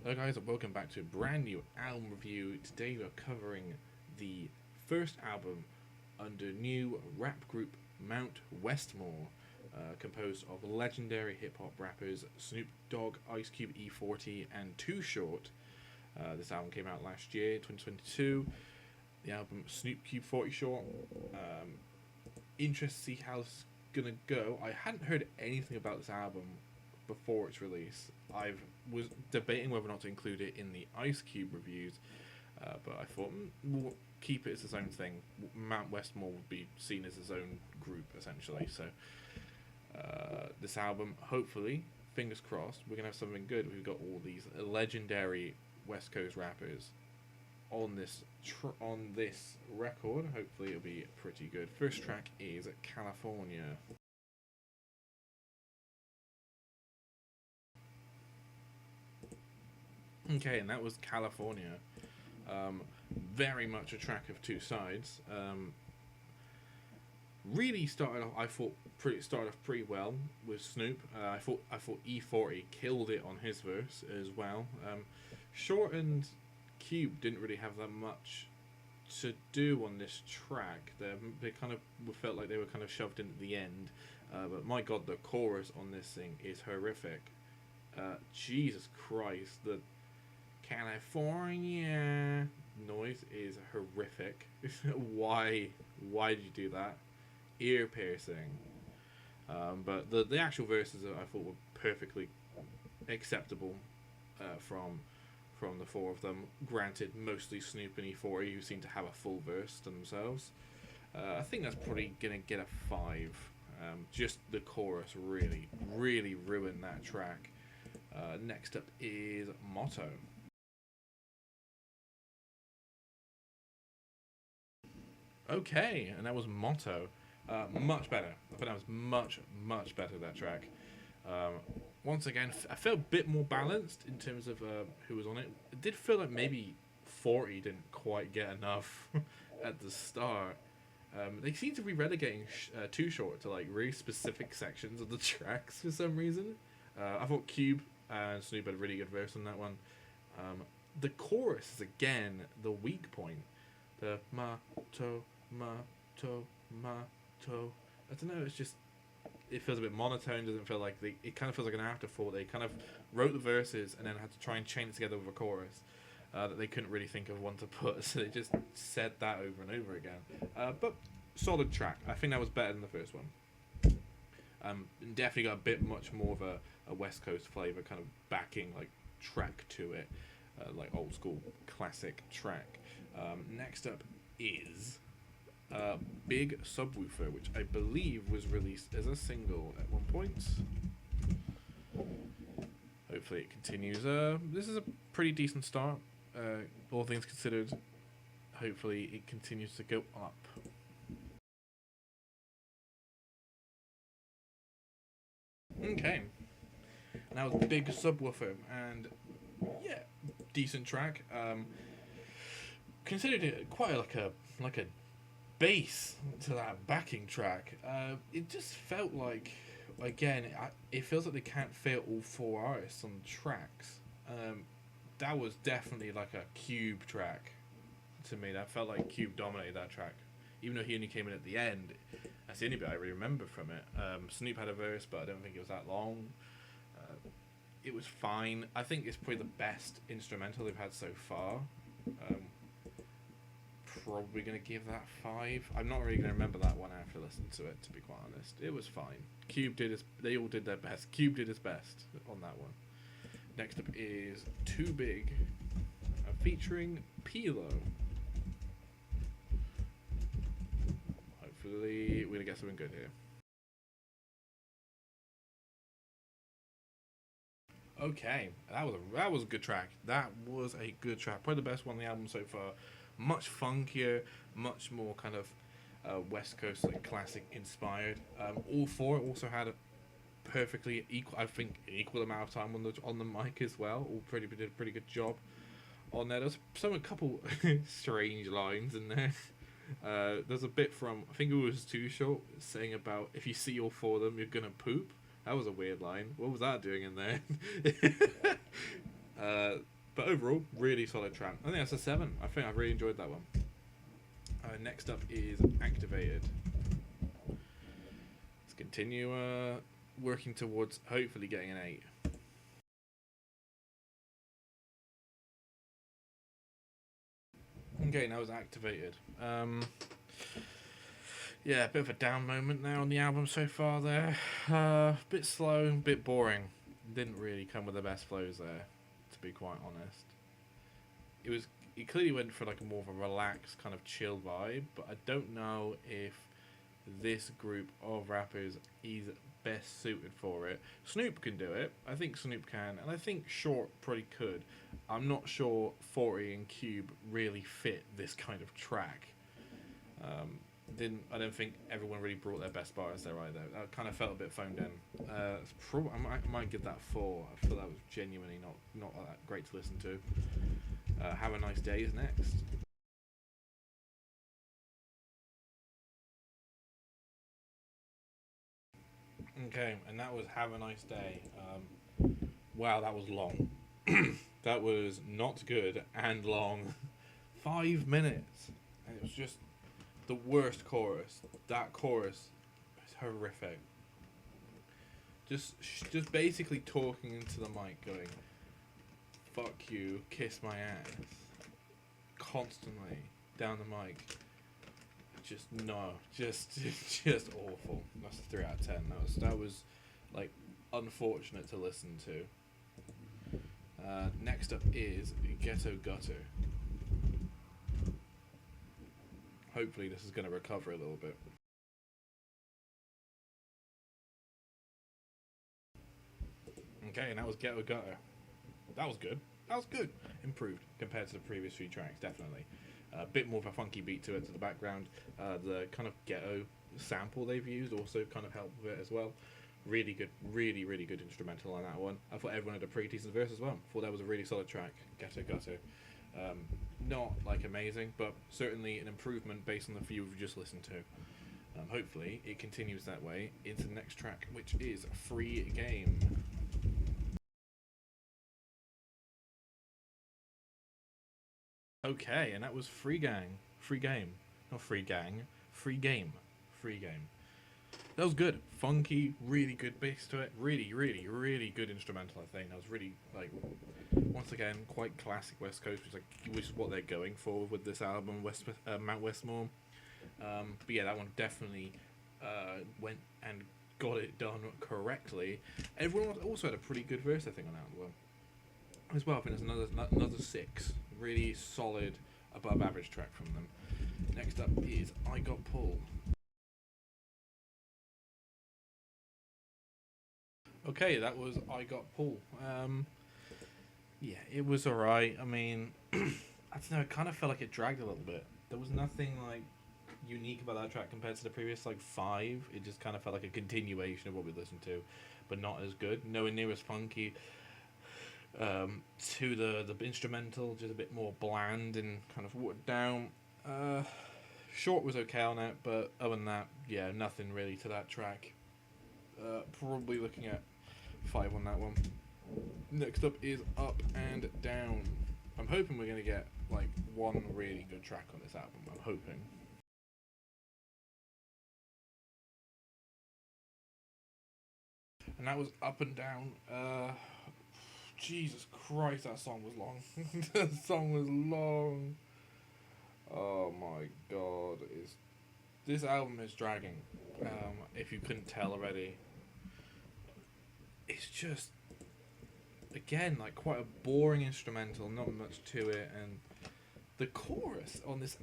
Hello guys and welcome back to a brand new album review. Today we're covering the first album under new rap group Mount Westmore, composed of legendary hip-hop rappers Snoop Dogg, Ice Cube, E40 and Too Short. This album came out last year, 2022. The album Snoop Cube 40 Short. Interested to see how it's gonna go. I hadn't heard anything about this album before its release. I was debating whether or not to include it in the Ice Cube reviews, but I thought we'll keep it as its own thing. Mount Westmore would be seen as its own group essentially. So this album, hopefully, fingers crossed, we're gonna have something good. We've got all these legendary West Coast rappers on this record. Hopefully, it'll be pretty good. First track is California. Okay, and that was California. Very much a track of two sides. Really started off. I thought started off pretty well with Snoop. I thought E40 killed it on his verse as well. Short and Cube didn't really have that much to do on this track. They kind of felt like they were kind of shoved in at the end. But my God, the chorus on this thing is horrific. Jesus Christ, the California noise is horrific. Why did you do that? Ear piercing. But the actual verses I thought were perfectly acceptable from the four of them. Granted, mostly Snoop and E40, who seem to have a full verse to themselves. I think that's probably gonna get a 5. Just the chorus really ruined that track. Next up is Motto. Okay, and that was Motto. Much better. I thought that was much better, that track. Once again, I felt a bit more balanced in terms of who was on it. It did feel like maybe 40 didn't quite get enough at the start. They seem to be relegating Too Short to like really specific sections of the tracks for some reason. I thought Cube and Snoop had a really good verse on that one. The chorus is again the weak point. The motto. I don't know. It's just it feels a bit monotone. Doesn't feel like it kind of feels like an afterthought. They kind of wrote the verses and then had to try and chain it together with a chorus that they couldn't really think of one to put. So they just said that over and over again. But solid track. I think that was better than the first one. Definitely got a bit much more of a West Coast flavor, kind of backing like track to it, like old school classic track. Next up is Big Subwoofer, which I believe was released as a single at one point. Hopefully it continues. This is a pretty decent start, all things considered. Hopefully it continues to go up. Okay, and that was Big Subwoofer, and yeah, decent track. Considered it quite like a bass to that backing track. It just felt like, again, it feels like they can't fit all 4 artists on tracks. That was definitely like a Cube track to me. That felt like Cube dominated that track, even though he only came in at the end. That's the only bit I really remember from it. Snoop had a verse, but I don't think it was that long. It was fine. I think it's probably the best instrumental they've had so far. Probably gonna give that 5. I'm not really gonna remember that one after listening to it, to be quite honest. It was fine. They all did their best. Cube did his best on that one. Next up is Too Big, featuring Pilo. Hopefully we're gonna get something good here. Okay, that was a good track. That was a good track. Probably the best one on the album so far. Much funkier, much more kind of West Coast like classic inspired. All 4 also had a perfectly equal, I think, equal amount of time on the mic as well. All did a pretty good job on there. There's a couple strange lines in there. There's a bit from, I think it was Too Short, saying about if you see all 4 of them, you're gonna poop. That was a weird line. What was that doing in there? But overall, really solid track. I think that's a 7. I think I really enjoyed that one. Next up is Activated. Let's continue working towards hopefully getting an 8. Okay, now it's Activated. Yeah, a bit of a down moment there on the album so far there. Bit slow, bit boring. Didn't really come with the best flows there, to be quite honest. It clearly went for like a more of a relaxed kind of chill vibe, but I don't know if this group of rappers is best suited for it. Snoop can do it. I think Snoop can, and I think Short probably could. I'm not sure 40 and Cube really fit this kind of track. I don't think everyone really brought their best bars there either. I kind of felt a bit phoned in. I might give that 4. I feel that was genuinely not that great to listen to. Have a Nice Day is next. Okay, and that was Have a Nice Day. Wow, that was long. That was not good and long. 5 minutes. And it was just the worst chorus. That chorus is horrific. Just basically talking into the mic going, fuck you, kiss my ass. Constantly down the mic. Just awful. That's a 3 out of 10. That was like unfortunate to listen to. Next up is Ghetto Gutter. Hopefully this is going to recover a little bit. Okay, and that was Ghetto Gutter. That was good. That was good. Improved compared to the previous few tracks, definitely. A bit more of a funky beat to it, to the background. The kind of ghetto sample they've used also kind of helped with it as well. Really good, really good instrumental on that one. I thought everyone had a pretty decent verse as well. Thought that was a really solid track, Ghetto Gutter. Not like amazing, but certainly an improvement based on the few we've just listened to. Hopefully it continues that way into the next track, which is Free Game. Okay, and that was Free Game. Not Free Gang. Free Game. That was good. Funky, really good bass to it. Really good instrumental, I think. That was really, like, once again, quite classic West Coast, which is what they're going for with this album, Mount Westmore. But yeah, that one definitely went and got it done correctly. Everyone also had a pretty good verse, I think, on that one as well. I think there's another 6. Really solid, above average track from them. Next up is I Got Pull. Okay, that was I Got Pull. Yeah, it was alright. I mean, I don't know, it kind of felt like it dragged a little bit. There was nothing like unique about that track compared to the previous like 5. It just kind of felt like a continuation of what we listened to, but not as good. Nowhere near as funky. To the instrumental, just a bit more bland and kind of watered down. Short was okay on it, but other than that, yeah, nothing really to that track. Probably looking at 5 on that one. Next up is Up and Down. I'm hoping we're going to get like one really good track on this album. I'm hoping. And that was Up and Down. Jesus Christ, that song was long. That song was long. Oh my god. This album is dragging. If you couldn't tell already. It's just, again, like quite a boring instrumental, not much to it, and the choruses on this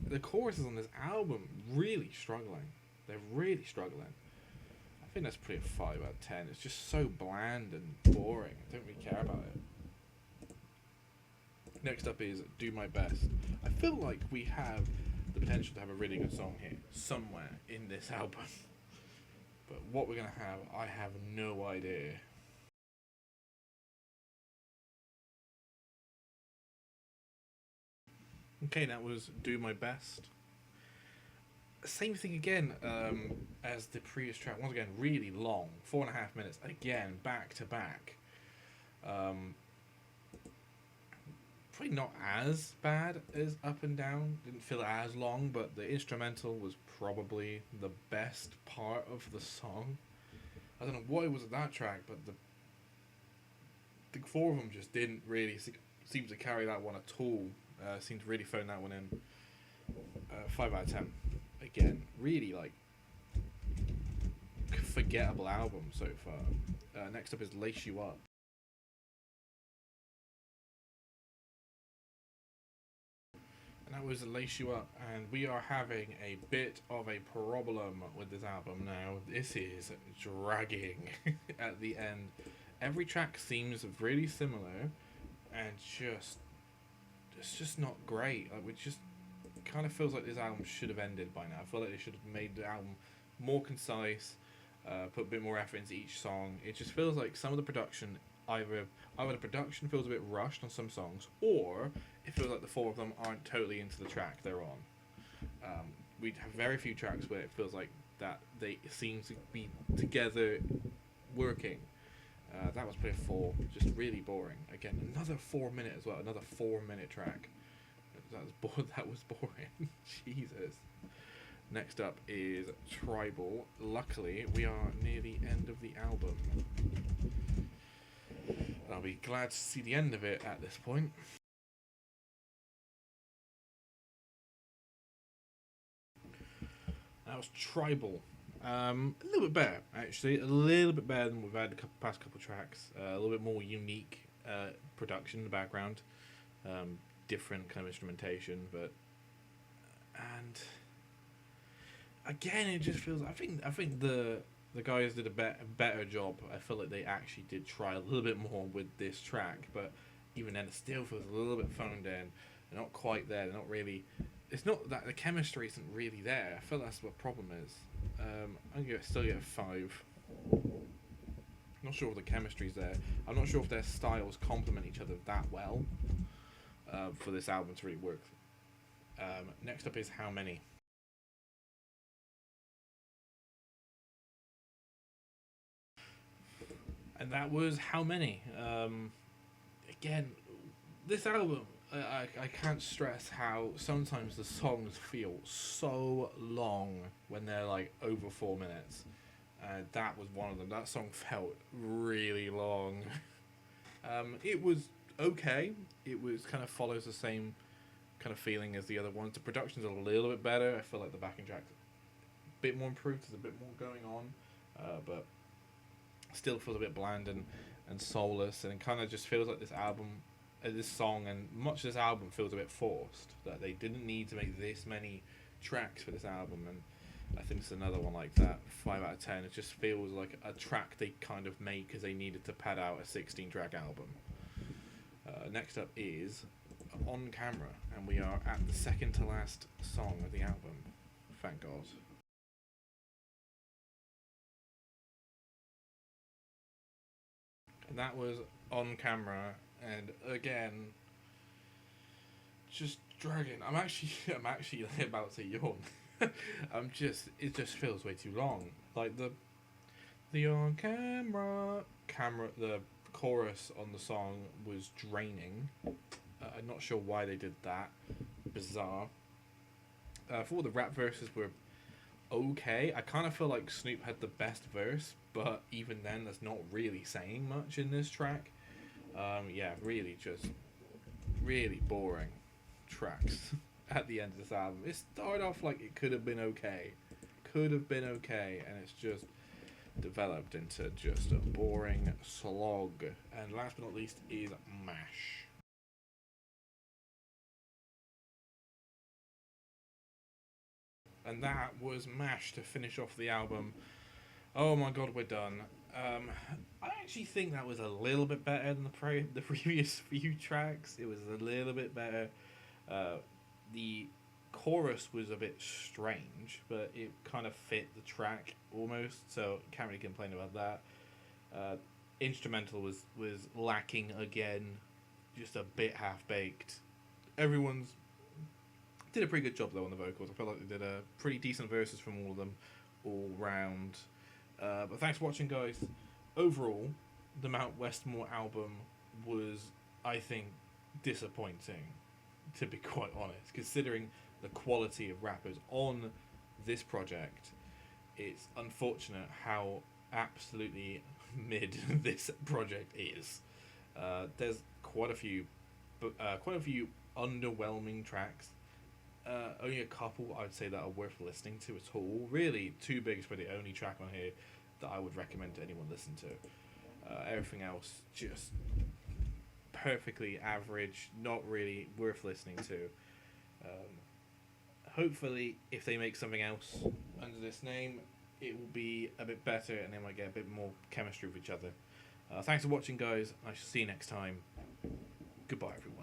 album really struggling. They're really struggling. I think that's pretty a 5 out of 10. It's just so bland and boring. I don't really care about it. Next up is Do My Best. I feel like we have the potential to have a really good song here somewhere in this album. But what we're going to have, I have no idea. Okay, that was Do My Best. Same thing again as the previous track. Once again, really long, 4.5 minutes. Again, back to back. definitely not as bad as Up and Down. Didn't feel as long, but the instrumental was probably the best part of the song. I don't know what it was at that track, but the four of them just didn't really seem to carry that one at all. Seemed to really phone that one in. 5 out of 10. Again, really like forgettable album so far. Next up is Lace You Up. And that was Lace You Up, and we are having a bit of a problem with this album now. This is dragging at the end. Every track seems really similar, and it's just not great. Like, we just kind of feels like this album should have ended by now. I feel like they should have made the album more concise, put a bit more effort into each song. It just feels like some of the production, either the production feels a bit rushed on some songs, or it feels like the four of them aren't totally into the track they're on. We have very few tracks where it feels like that they seem to be together working. That was pretty 4, just really boring. Again, another 4 minute as well, another 4 minute track. That was boring. Jesus. Next up is Tribal. Luckily, we are near the end of the album. I'll be glad to see the end of it at this point. That was Tribal. A little bit better, actually. A little bit better than we've had the past couple tracks. A little bit more unique production in the background. Different kind of instrumentation, and again, it just feels. I think the guys did a better job. I feel like they actually did try a little bit more with this track, but even then, it still feels a little bit phoned in. They're not quite there. They're not really. It's not that the chemistry isn't really there. I feel that's what the problem is. I'm gonna still get a 5. Not sure if the chemistry's there. I'm not sure if their styles complement each other that well for this album to really work. Next up is How Many. And that was How Many. Again, this album, I can't stress how sometimes the songs feel so long when they're like over 4 minutes. That was one of them. That song felt really long. It was okay. It was kind of follows the same kind of feeling as the other ones. The production's a little bit better. I feel like the backing track's a bit more improved. There's a bit more going on, but still feels a bit bland and soulless, and it kind of just feels like this album, this song, and much of this album feels a bit forced. That they didn't need to make this many tracks for this album, and I think it's another one like that. 5 out of 10. It just feels like a track they kind of made because they needed to pad out a 16-track album. Next up is On Camera, and we are at the second to last song of the album. Thank God. And that was On Camera, and again, just dragging. I'm actually about to yawn. It just feels way too long. Like the On Camera, the chorus on the song was draining. I'm not sure why they did that. Bizarre. For the rap verses were okay. I kind of feel like Snoop had the best verse, but even then, that's not really saying much in this track. Yeah, really just really boring tracks at the end of this album. It started off like it could have been okay, and it's just developed into just a boring slog. And last but not least is MASH. And that was MASH to finish off the album. Oh my god, we're done. I actually think that was a little bit better than the previous few tracks. It was a little bit better. The chorus was a bit strange, but it kind of fit the track almost, so can't really complain about that. Instrumental was lacking again, just a bit half baked. Everyone's did a pretty good job though on the vocals. I felt like they did a pretty decent verses from all of them, all round. But thanks for watching, guys. Overall, the Mount Westmore album was, I think, disappointing, to be quite honest, considering the quality of rappers on this project. It's unfortunate how absolutely mid this project is. There's quite a few underwhelming tracks. Only a couple I'd say that are worth listening to at all. Really, Too Big is probably the only track on here that I would recommend to anyone listen to. Everything else just perfectly average, not really worth listening to. Hopefully, if they make something else under this name, it will be a bit better and they might get a bit more chemistry with each other. Thanks for watching, guys. I shall see you next time. Goodbye, everyone.